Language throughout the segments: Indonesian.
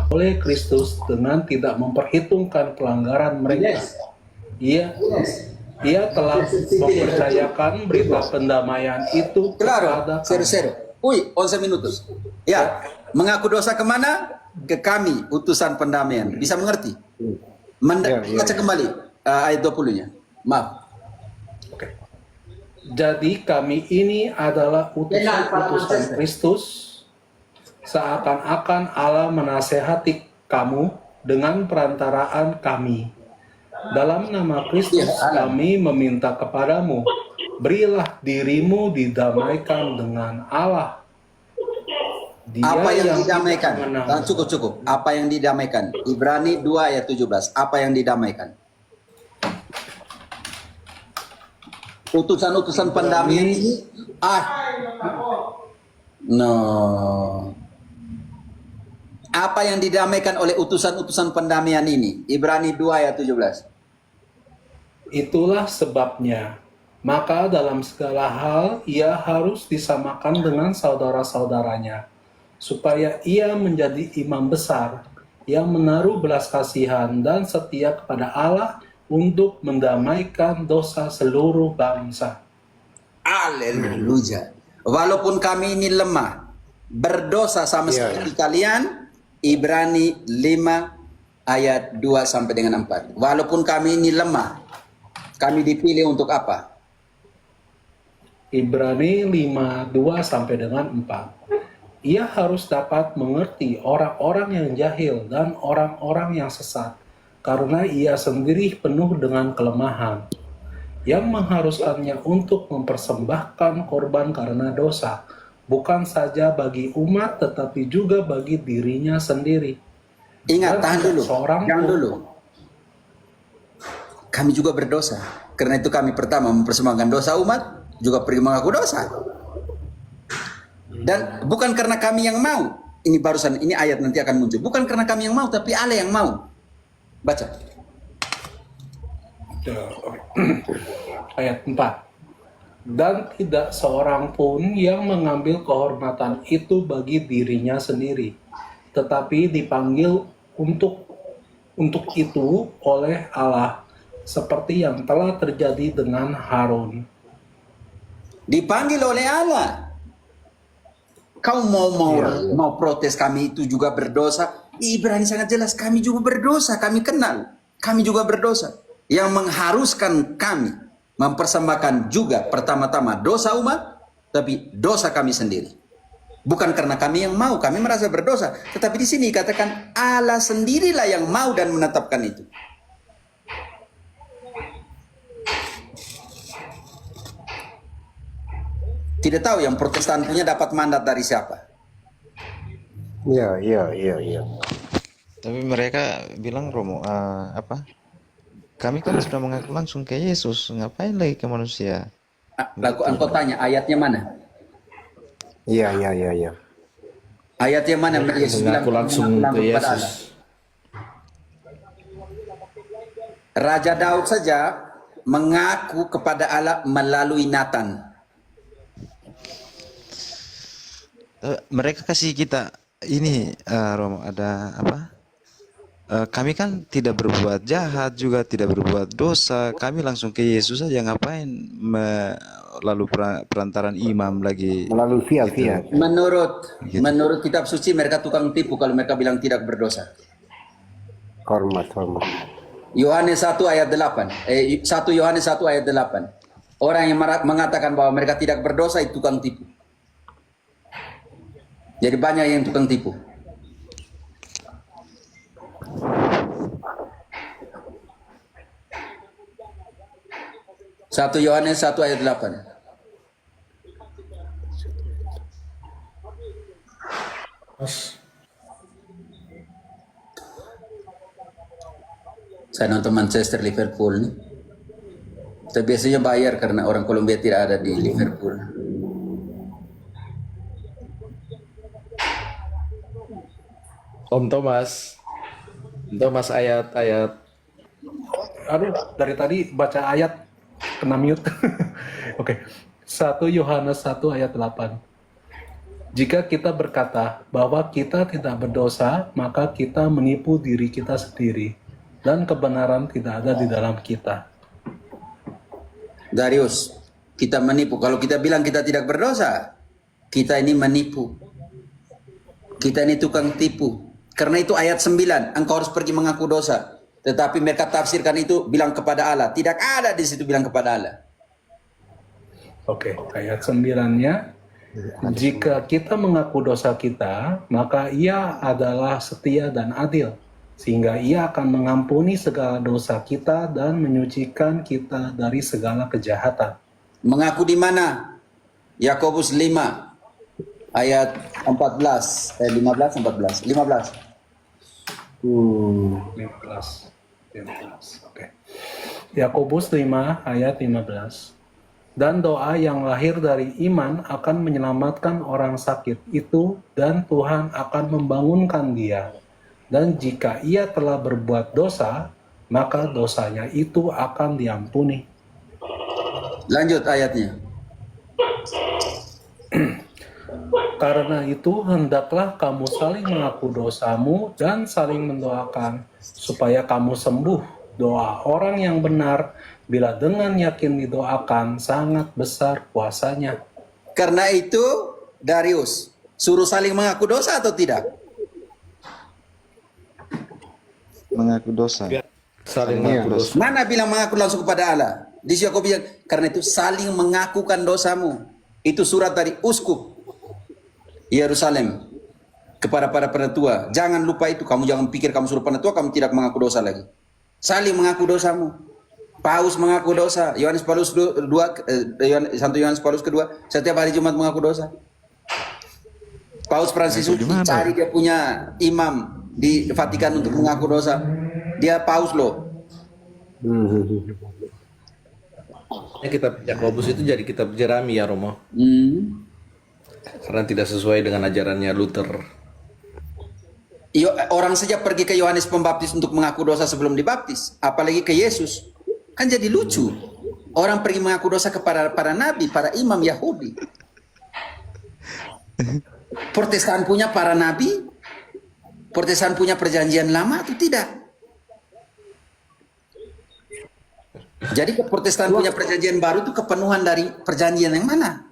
oleh Kristus dengan tidak memperhitungkan pelanggaran mereka. Ia telah mempercayakan berita pendamaian itu kepada Claro, kami. 00. Uy, 11 minutos. Ya, mengaku dosa kemana? Ke kami, utusan pendamaian. Bisa mengerti? Baca kembali ayat 20-nya. Maaf. Oke. Jadi kami ini adalah utusan Kristus, seakan-akan Allah menasehati kamu dengan perantaraan kami. Dalam nama Kristus kami meminta kepadamu, berilah dirimu didamaikan dengan Allah. Dia Apa yang tidak didamaikan? mengenal. Cukup. Apa yang didamaikan? Ibrani 2 ayat 17. Apa yang didamaikan? Utusan-utusan pendamaian ini no. Apa yang didamaikan oleh utusan-utusan pendamaian ini? Ibrani 2 ayat 17. Itulah sebabnya, maka dalam segala hal ia harus disamakan dengan saudara-saudaranya, supaya ia menjadi imam besar yang menaruh belas kasihan dan setia kepada Allah untuk mendamaikan dosa seluruh bangsa. Haleluya. Walaupun kami ini lemah, berdosa sama seperti kalian. Ibrani 5 ayat 2 sampai dengan 4. Walaupun kami ini lemah, kami dipilih untuk apa? Ibrani 5, 2 sampai dengan 4. Ia harus dapat mengerti orang-orang yang jahil dan orang-orang yang sesat, karena ia sendiri penuh dengan kelemahan, yang mengharuskannya untuk mempersembahkan korban karena dosa, bukan saja bagi umat, tetapi juga bagi dirinya sendiri. Ingat, Dan tahan dulu. Jangan pun- dulu. Kami juga berdosa. Karena itu kami pertama mempersembahkan dosa umat, juga pergi mengaku dosa. Dan bukan karena kami yang mau. Ini barusan, ini ayat nanti akan muncul. Bukan karena kami yang mau, tapi Allah yang mau. Baca. Ayat 4. Dan tidak seorang pun yang mengambil kehormatan itu bagi dirinya sendiri, tetapi dipanggil untuk itu oleh Allah, seperti yang telah terjadi dengan Harun. Dipanggil oleh Allah. Kau mau protes kami itu juga berdosa? Ibrani sangat jelas, kami juga berdosa, kami kenal. Kami juga berdosa. Yang mengharuskan kami mempersembahkan juga pertama-tama dosa umat, tapi dosa kami sendiri. Bukan karena kami yang mau, kami merasa berdosa. Tetapi di sini katakan Allah sendirilah yang mau dan menetapkan itu. Tidak tahu yang Protestan punya dapat mandat dari siapa. Iya. Tapi mereka bilang Romo, apa? Kami kan sudah mengaku langsung ke Yesus, ngapain lagi ke manusia? Lagu engkau tanya ayatnya mana? Iya. Ayatnya mana? Yesus bilang Mengaku langsung ke kepada Allah. Yesus. Raja Daud saja mengaku kepada Allah melalui Nathan. Mereka kasih kita ini, Romo, ada apa? Kami kan tidak berbuat jahat, juga tidak berbuat dosa. Kami langsung ke Yesus saja, ngapain lalu perantaran imam lagi? Melalui fiat. Menurut kitab suci mereka tukang tipu kalau mereka bilang tidak berdosa. Hormat. Yohanes 1 ayat 8. 1 Yohanes 1 ayat 8. Orang yang mengatakan bahwa mereka tidak berdosa itu tukang tipu. Jadi banyak yang tukang tipu. Satu Yohanes 1 ayat 8. Saya nonton Manchester Liverpool nih. Saya biasanya bayar karena orang Kolombia tidak ada di Liverpool. Om Thomas ayat-ayat. Aduh, dari tadi baca ayat kena mute. Oke. 1 Yohanes 1 ayat 8. Jika kita berkata bahwa kita tidak berdosa, maka kita menipu diri kita sendiri, dan kebenaran tidak ada di dalam kita. Darius, kita menipu. Kalau kita bilang kita tidak berdosa, kita ini menipu. Kita ini tukang tipu. Karena itu ayat 9, engkau harus pergi mengaku dosa. Tetapi mereka tafsirkan itu bilang kepada Allah. Tidak ada di situ bilang kepada Allah. Oke, ayat 9-nya. Jika kita mengaku dosa kita, maka ia adalah setia dan adil, sehingga ia akan mengampuni segala dosa kita dan menyucikan kita dari segala kejahatan. Mengaku di mana? Yakobus 5 ayat 14, 15, 14, 15. 15. Oke. Yakobus 5 ayat 15. Dan doa yang lahir dari iman akan menyelamatkan orang sakit itu, dan Tuhan akan membangunkan dia. Dan jika ia telah berbuat dosa, maka dosanya itu akan diampuni. Lanjut ayatnya. Karena itu hendaklah kamu saling mengaku dosamu dan saling mendoakan, supaya kamu sembuh. Doa orang yang benar, bila dengan yakin didoakan, sangat besar kuasanya. Karena itu, Darius, suruh saling mengaku dosa atau tidak? Mengaku dosa. Saling mengaku dosa. Mana bilang mengaku langsung kepada Allah? Di sini aku bilang, karena itu saling mengakukan dosamu. Itu surat dari uskup Yerusalem kepada para penatua. Jangan lupa itu, kamu jangan pikir kamu suruh penatua, kamu tidak mengaku dosa lagi. Saling mengaku dosamu. Paus mengaku dosa. Yohanes Paulus Santo Yohanes Paulus kedua setiap hari Jumat mengaku dosa. Paus Fransiskus cari dia punya imam di Vatikan untuk mengaku dosa. Dia paus loh. Kitab Yakobus itu jadi kitab jerami ya Romo. Karena tidak sesuai dengan ajarannya Luther. Orang saja pergi ke Yohanes Pembaptis untuk mengaku dosa sebelum dibaptis, apalagi ke Yesus. Kan jadi lucu. Orang pergi mengaku dosa kepada para nabi, para imam Yahudi. Protestan punya para nabi, Protestan punya perjanjian lama atau tidak? Jadi Protestan punya perjanjian baru itu kepenuhan dari perjanjian yang mana?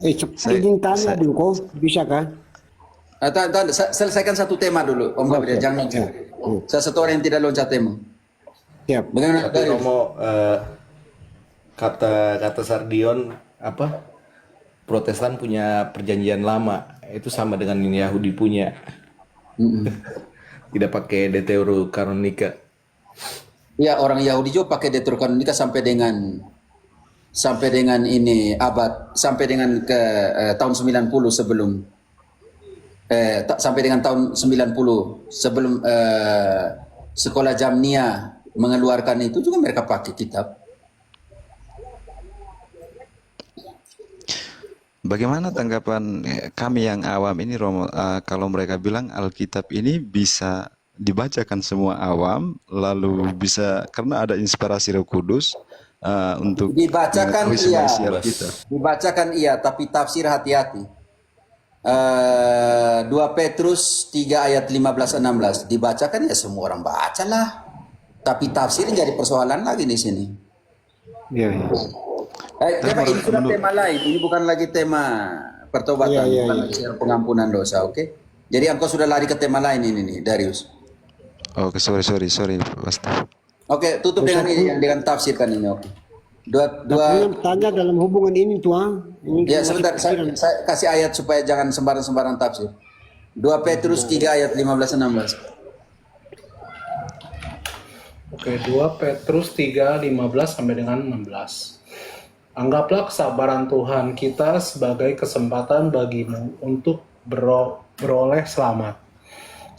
Izin tanya dulu kok, bisa kan? Selesaikan satu tema dulu, Om Gabriel. Jangan loncat. Saya satu orang yang tidak loncat tema. Siap. Bagaimana Tapi Romo, kata Sardion apa? Protestan punya perjanjian lama, itu sama dengan ini Yahudi punya. Tidak pakai Deuterokanonika. Ya, orang Yahudi juga pakai Deuterokanonika sampai dengan ini abad, sampai dengan ke tahun 90 sebelum sampai dengan tahun 90 sebelum sekolah Jamnia mengeluarkan itu juga mereka pakai kitab. Bagaimana tanggapan kami yang awam ini, Romo, kalau mereka bilang Alkitab ini bisa dibacakan semua awam, lalu bisa karena ada inspirasi Roh Kudus untuk Dibacakan iya, isi Alkitab. dibacakan iya, tapi tafsir hati-hati. 2 Petrus 3 ayat 15-16 dibacakan ya semua orang bacalah, tapi tafsir jadi persoalan lagi di sini. Iya, iya. Ini sudah tema lain, ini bukan lagi tema pertobatan, Iya, bukan iya. lagi pengampunan dosa, oke? Jadi engkau sudah lari ke tema lain ini nih, Darius. Oke, sorry, Pastor. Oke, tutup dengan ini, dengan tafsirkan ini, oke. Dua Aku tanya dalam hubungan ini tuan. Ini ya masih sebentar, saya kasih ayat supaya jangan sembarang-sembarang tafsir. 2 Petrus 3 ayat 15-16. Oke, 2 Petrus 3, 15 sampai dengan 16. Anggaplah kesabaran Tuhan kita sebagai kesempatan bagimu untuk beroleh selamat.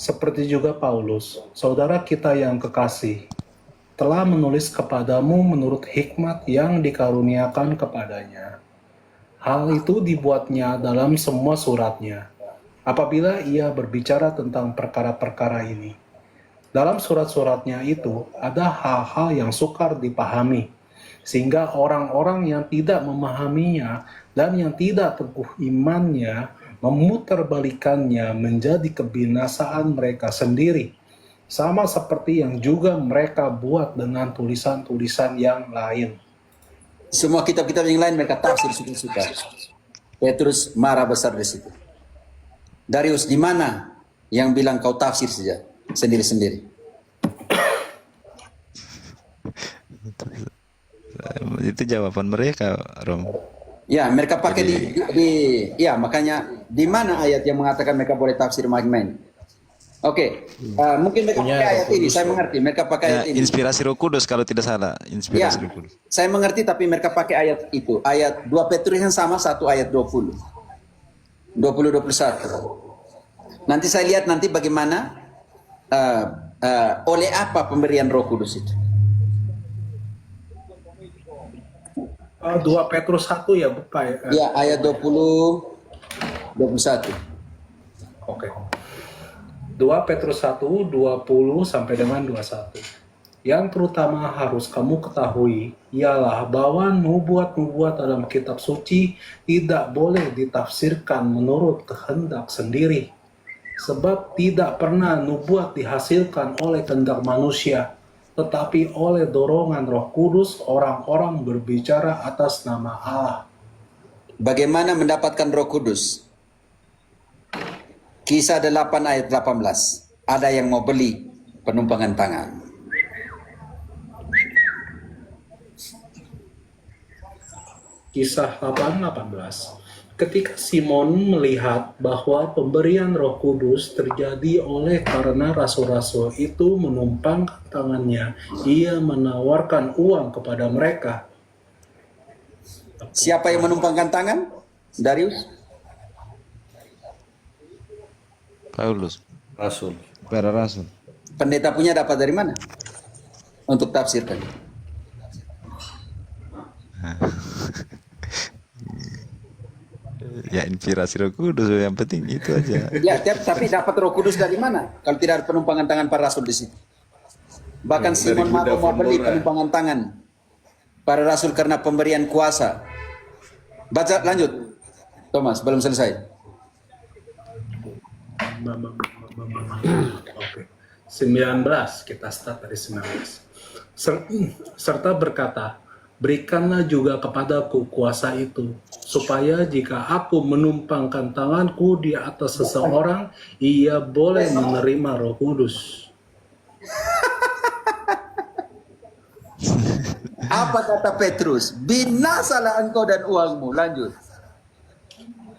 Seperti juga Paulus, saudara kita yang kekasih, telah menulis kepadamu menurut hikmat yang dikaruniakan kepadanya. Hal itu dibuatnya dalam semua suratnya, apabila ia berbicara tentang perkara-perkara ini. Dalam surat-suratnya itu ada hal-hal yang sukar dipahami, sehingga orang-orang yang tidak memahaminya dan yang tidak teguh imannya memutarbalikannya menjadi kebinasaan mereka sendiri, sama seperti yang juga mereka buat dengan tulisan-tulisan yang lain. Semua kitab-kitab yang lain mereka tafsir suka-suka. Petrus marah besar di situ. Darius, di mana yang bilang kau tafsir saja sendiri-sendiri? Itu jawaban mereka, Rom. Ya, mereka pakai ya, makanya di mana ayat yang mengatakan mereka boleh tafsir main-main? Oke, mungkin mereka pakai ayat ini, saya mengerti. Mereka pakai Ya, ayat ini. inspirasi Roh Kudus kalau tidak salah, Ya, inspirasi Roh Kudus. saya mengerti, tapi mereka pakai ayat itu. Ayat 2 Petrus yang sama, satu ayat 20. 20-21. Nanti saya lihat nanti bagaimana, oleh apa pemberian Roh Kudus itu. 2 Petrus 1 ya, Bapak. Ya, ayat 20-21. Oke. 2 Petrus 1, 20 sampai dengan 21. Yang terutama harus kamu ketahui ialah bahwa nubuat-nubuat dalam kitab suci tidak boleh ditafsirkan menurut kehendak sendiri. Sebab tidak pernah nubuat dihasilkan oleh kehendak manusia, tetapi oleh dorongan Roh Kudus orang-orang berbicara atas nama Allah. Bagaimana mendapatkan Roh Kudus? Kisah 8 ayat 18. Ada yang mau beli penumpangan tangan. Kisah 8:18. Ketika Simon melihat bahwa pemberian Roh Kudus terjadi oleh karena rasul-rasul itu menumpangkan tangannya, ia menawarkan uang kepada mereka. Siapa yang menumpangkan tangan? Darius? Paulus, Rasul. para rasul. Pendeta punya dapat dari mana? Untuk tafsirkan. Ya, inspirasi Roh Kudus, yang penting itu aja. Ya, tapi dapat Roh Kudus dari mana? Kalau tidak ada penumpangan tangan para rasul di situ. Bahkan Dari Simon Buddha mau beli Pandora. penumpangan tangan para rasul karena pemberian kuasa. Baca lanjut. Thomas, belum selesai. Oke. 19, kita start dari 19. Serta berkata, berikanlah juga kepadaku kuasa itu, supaya jika aku menumpangkan tanganku di atas seseorang, ia boleh menerima Roh Kudus. Apa kata Petrus? Binasalah engkau dan uangmu. Lanjut.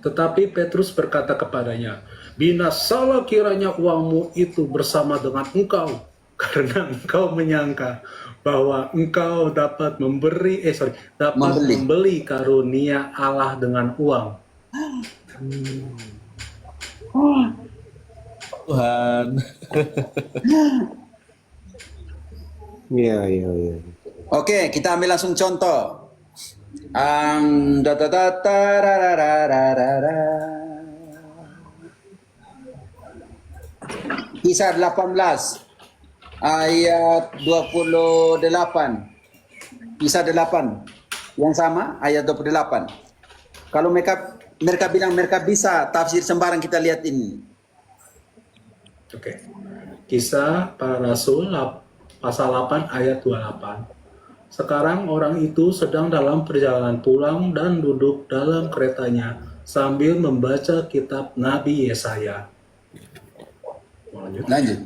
Tetapi Petrus berkata kepadanya, binasalah kiranya uangmu itu bersama dengan engkau, karena engkau menyangka bahwa engkau dapat membeli karunia Allah dengan uang. Tuhan. Iya, iya, iya. Oke, kita ambil langsung contoh. Kisah 18 ayat 28. Kisah 8 yang sama ayat 28. Kalau mereka bilang mereka bisa tafsir sembarang, kita lihat ini. Oke. Kisah para Rasul pasal 8 ayat 28. Sekarang orang itu sedang dalam perjalanan pulang dan duduk dalam keretanya sambil membaca kitab Nabi Yesaya. Lanjut.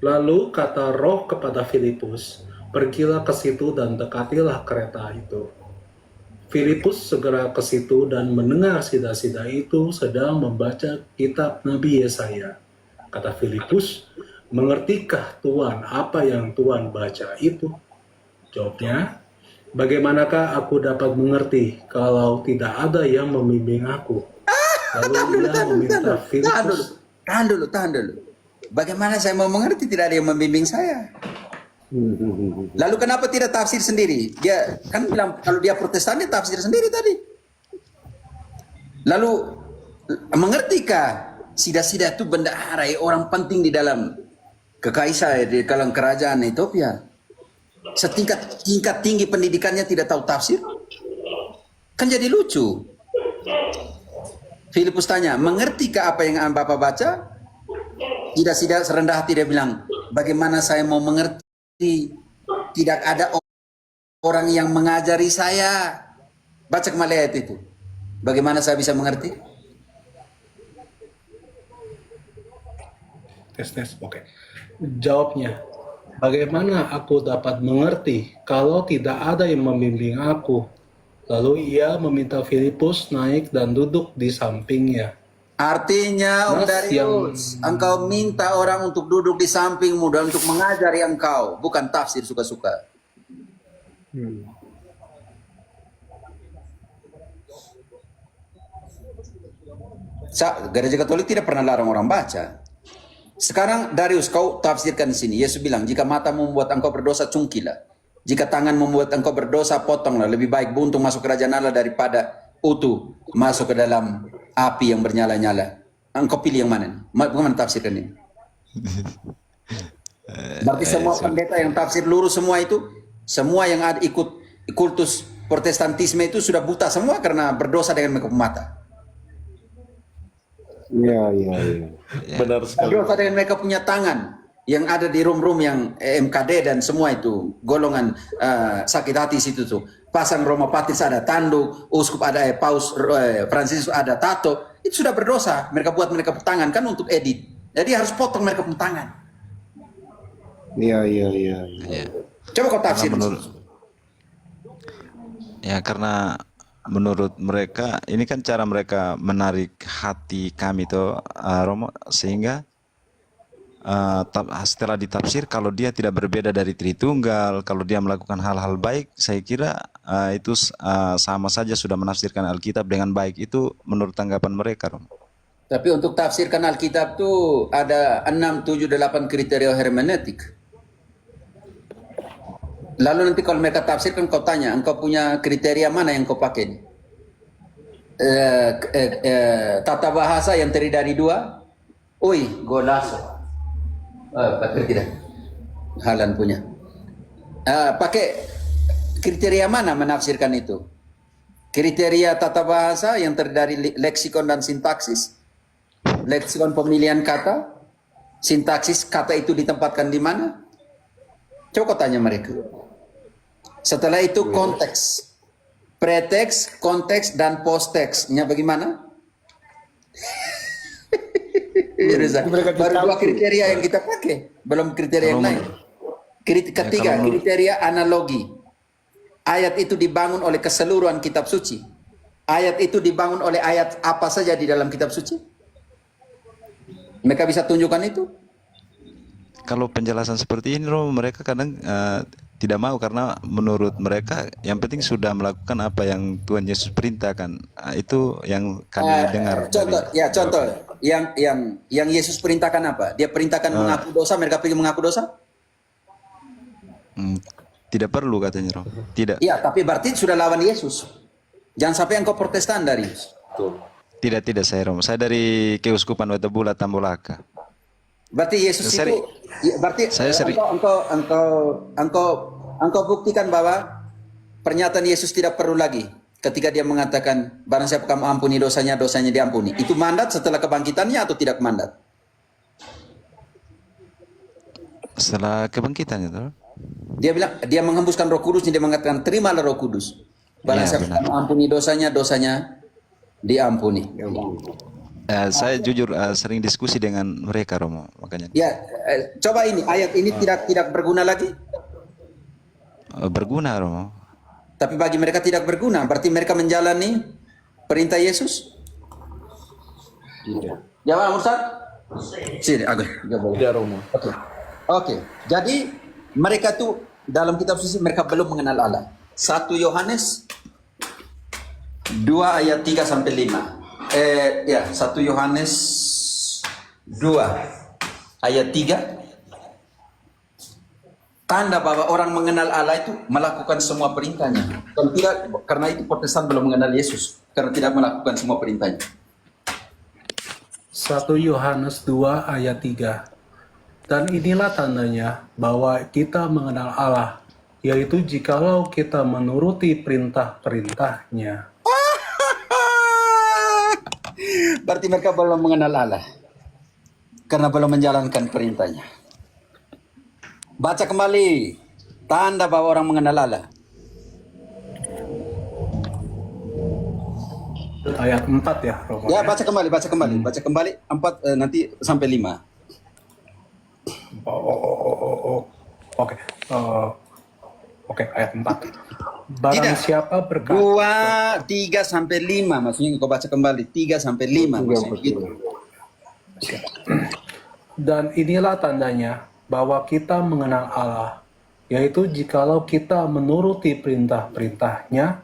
Lalu kata Roh kepada Filipus, pergilah ke situ dan dekatilah kereta itu. Filipus segera ke situ dan mendengar sida-sida itu sedang membaca kitab Nabi Yesaya. Kata Filipus, mengertikah Tuhan apa yang Tuhan baca itu? Jawabnya, bagaimanakah aku dapat mengerti kalau tidak ada yang membimbing aku? Lalu ia meminta Filipus. Tahan dulu. Bagaimana saya mau mengerti tidak ada yang membimbing saya? Lalu kenapa tidak tafsir sendiri? Dia kan bilang kalau dia Protestan dia tafsir sendiri tadi. Lalu mengertikah sida-sida itu bendahara orang penting di dalam kekaisaran di dalam kerajaan Ethiopia? tingkat tinggi pendidikannya tidak tahu tafsir? Kan jadi lucu. Filipus tanya, mengertikah apa yang Bapak baca? Tidak serendah hati dia bilang, bagaimana saya mau mengerti? Tidak ada orang yang mengajari saya. Baca kembali ayat itu. Bagaimana saya bisa mengerti? Tes. Oke. Jawabnya, bagaimana aku dapat mengerti kalau tidak ada yang membimbing aku? Lalu ia meminta Filipus naik dan duduk di sampingnya. Artinya, Om Mas Darius, engkau minta orang untuk duduk di sampingmu dan untuk mengajari engkau, bukan tafsir suka-suka. Gereja Katolik tidak pernah larang orang baca. Sekarang Darius, kau tafsirkan di sini. Yesus bilang, jika matamu membuat engkau berdosa, cungkilah. Jika tangan membuat engkau berdosa, potonglah. Lebih baik buntung masuk kerajaan Allah daripada utuh masuk ke dalam api yang bernyala-nyala. Engkau pilih yang mana? Bagaimana tafsirkan ini? Berarti semua pendeta yang tafsir lurus semua itu, semua yang ada ikut kultus Protestantisme itu sudah buta semua karena berdosa dengan mereka mata. Iya. Benar sekali. Berdosa dengan mereka punya tangan yang ada di room-room yang MKD dan semua itu golongan sakit hati situ tuh. Pasang Roma Patis ada tanduk, uskup ada Paus Franciscus ada tato. Itu sudah berdosa. Mereka buat mereka tangan kan untuk edit. Jadi harus potong mereka punya tangan. Iya. Ya. Coba kau tafsir. Karena menurut mereka ini kan cara mereka menarik hati kami tuh Romo, sehingga setelah ditafsir kalau dia tidak berbeda dari Tritunggal, kalau dia melakukan hal-hal baik, saya kira itu sama saja sudah menafsirkan Alkitab dengan baik. Itu menurut tanggapan mereka, Romo. Tapi untuk tafsirkan Alkitab tuh ada 6, 7, 8 kriteria hermeneutik. Lalu nanti kalau mereka tafsirkan kau tanya, engkau punya kriteria mana yang kau pakai? Tata bahasa yang terdiri dari 2. Golaso. Pakai tidak? Halan punya. Pakai kriteria mana menafsirkan itu? Kriteria tata bahasa yang terdiri dari leksikon dan sintaksis. Leksikon pemilihan kata, sintaksis kata itu ditempatkan di mana? Coba kau tanya mereka. Setelah itu konteks, preteks, konteks dan postteks-nya bagaimana? Baru 2 kriteria yang kita pakai, belum kriteria yang lain. Ketiga, kriteria analogi. Ayat itu dibangun oleh keseluruhan kitab suci. Ayat itu dibangun oleh ayat apa saja di dalam kitab suci? Mereka bisa tunjukkan itu? Kalau penjelasan seperti ini, Romo, mereka kadang tidak mau karena menurut mereka yang penting sudah melakukan apa yang Tuhan Yesus perintahkan. Itu yang kami dengar. Contoh, yang Yesus perintahkan apa? Dia perintahkan mengaku dosa, mereka pergi mengaku dosa? Tidak perlu katanya, Romo. Tidak. Iya, tapi berarti sudah lawan Yesus. Jangan sampai engkau Protestan, Darius. Tidak saya, Romo. Saya dari Keuskupan Watabula Tambolaka. Berarti Yesus itu, berarti engkau buktikan bahwa pernyataan Yesus tidak perlu lagi ketika dia mengatakan barang siapa kamu ampuni dosanya, dosanya diampuni. Itu mandat setelah kebangkitannya atau tidak mandat? Setelah kebangkitan itu. Dia bilang, dia menghembuskan Roh Kudus, dia mengatakan terimalah Roh Kudus. Barang siapa kamu ampuni dosanya, dosanya diampuni. Saya jujur sering diskusi dengan mereka, Romo, makanya. Ya, coba ini ayat ini tidak berguna lagi. Berguna, Romo. Tapi bagi mereka tidak berguna. Berarti mereka menjalani perintah Yesus? Tidak. Jawab, Ustaz. Sini, Agus. Tidak, Romo. Oke. Jadi mereka tuh dalam kitab suci mereka belum mengenal Allah. 1 Yohanes 2 ayat 3 sampai 5. 1 Yohanes 2 ayat 3. Tanda bahwa orang mengenal Allah itu melakukan semua perintahnya. Kalau tidak, karena itu Protestan belum mengenal Yesus, karena tidak melakukan semua perintahnya. 1 Yohanes 2 ayat 3. Dan inilah tandanya bahwa kita mengenal Allah, yaitu jikalau kita menuruti perintah-perintahnya. Berarti mereka belum mengenal Allah karena belum menjalankan perintahnya. Baca kembali tanda bahwa orang mengenal Allah. Ayat 4 ya, Romo. Ya, baca kembali 4 nanti sampai 5. Oke. Oke, ayat 4. Barang Tidak. siapa berkata 2, 3 sampai 5 maksudnya kau baca kembali 3 sampai 5 maksudnya gitu. Dan inilah tandanya bahwa kita mengenal Allah, yaitu jikalau kita menuruti perintah-perintahnya.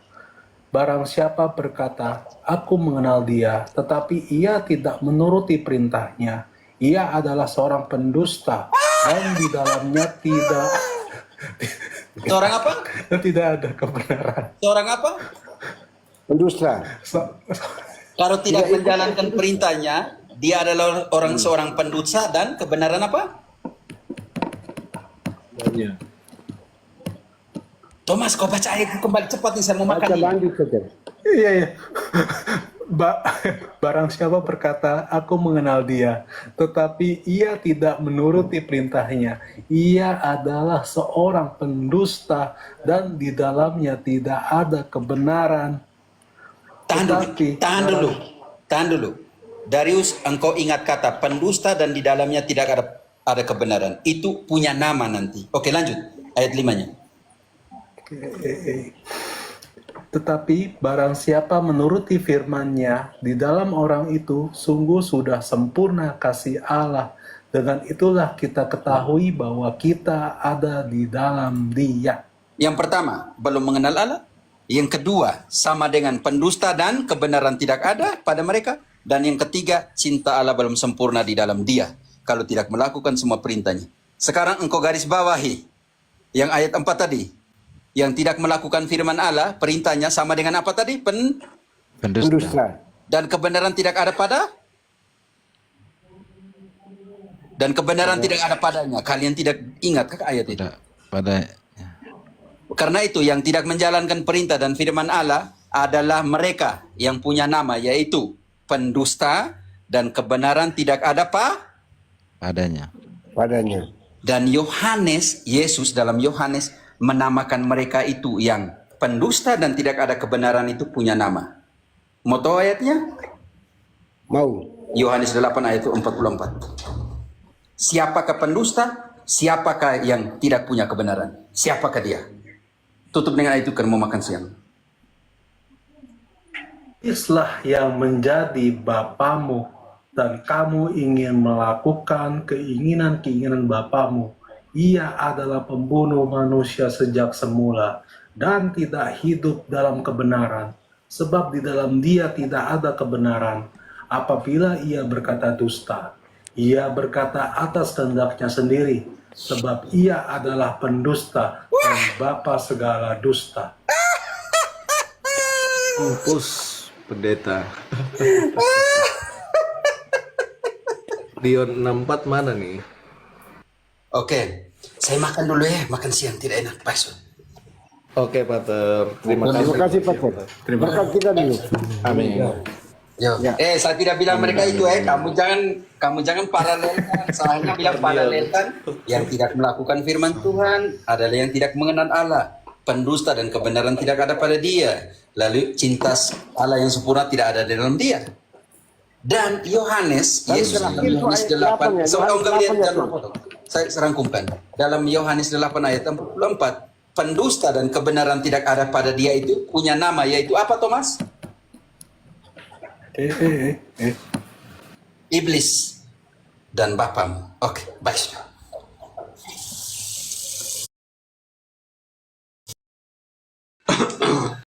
Barang siapa berkata, aku mengenal dia, tetapi ia tidak menuruti perintahnya, ia adalah seorang pendusta, dan di dalamnya Seorang apa? tidak ada kebenaran. Seorang apa? Pendusta. Kalau tidak menjalankan perintahnya, dia adalah seorang pendusta dan kebenaran apa? Thomas, kau baca ayat kembali cepat nih, saya mau makan Baca ini. lanjut saja. Iya. Barang siapa berkata, aku mengenal dia, tetapi ia tidak menuruti perintahnya, ia adalah seorang pendusta dan di dalamnya tidak ada kebenaran. Tahan dulu. Darius, engkau ingat kata pendusta dan di dalamnya tidak ada kebenaran. Itu punya nama nanti. Oke, lanjut. Ayat 5-nya. Tetapi barang siapa menuruti firman-Nya, di dalam orang itu sungguh sudah sempurna kasih Allah. Dengan itulah kita ketahui bahwa kita ada di dalam Dia. Yang pertama, belum mengenal Allah. Yang kedua, sama dengan pendusta dan kebenaran tidak ada pada mereka. Dan yang ketiga, cinta Allah belum sempurna di dalam dia. Kalau tidak melakukan semua perintahnya. Sekarang engkau garis bawahi. Yang ayat 4 tadi. Yang tidak melakukan firman Allah, perintahnya sama dengan apa tadi? Pendusta. Dan kebenaran tidak ada pada? Dan kebenaran tidak ada padanya. Kalian tidak ingat ke ayat itu? pada Karena itu yang tidak menjalankan perintah dan firman Allah adalah mereka yang punya nama, yaitu pendusta dan kebenaran tidak ada padanya. Dan Yesus dalam Yohanes menamakan mereka itu yang pendusta dan tidak ada kebenaran itu punya nama. Mau tahu ayatnya? Mau. Yohanes 8 ayat 44. Siapakah pendusta? Siapakah yang tidak punya kebenaran? Siapakah dia? Tutup dengan ayat itu karena mau makan siang. Islah yang menjadi bapamu dan kamu ingin melakukan keinginan-keinginan bapamu. Ia adalah pembunuh manusia sejak semula dan tidak hidup dalam kebenaran, sebab di dalam dia tidak ada kebenaran. Apabila ia berkata dusta, ia berkata atas kehendaknya sendiri, sebab ia adalah pendusta dan bapa segala dusta. Mampus pendeta. Dion 64 mana nih? Oke, saya makan dulu ya, makan siang tidak enak, Pak. Oke, Pater. Terima kasih Pak. Berkat kita dulu. Amin. Yo. Ya. Saya tidak bilang mereka itu kamu jangan paralelkan. Saya bilang paralelkan yang tidak melakukan firman Tuhan adalah yang tidak mengenal Allah, pendusta dan kebenaran tidak ada pada dia. Lalu cinta Allah yang sempurna tidak ada di dalam dia. Dan Yesus dalam Yohanes 8, saya serangkumkan. Dalam Yohanes 8 ayat 44, pendusta dan kebenaran tidak ada pada dia itu punya nama, yaitu apa, Thomas? Iblis dan bapamu. Oke, baik.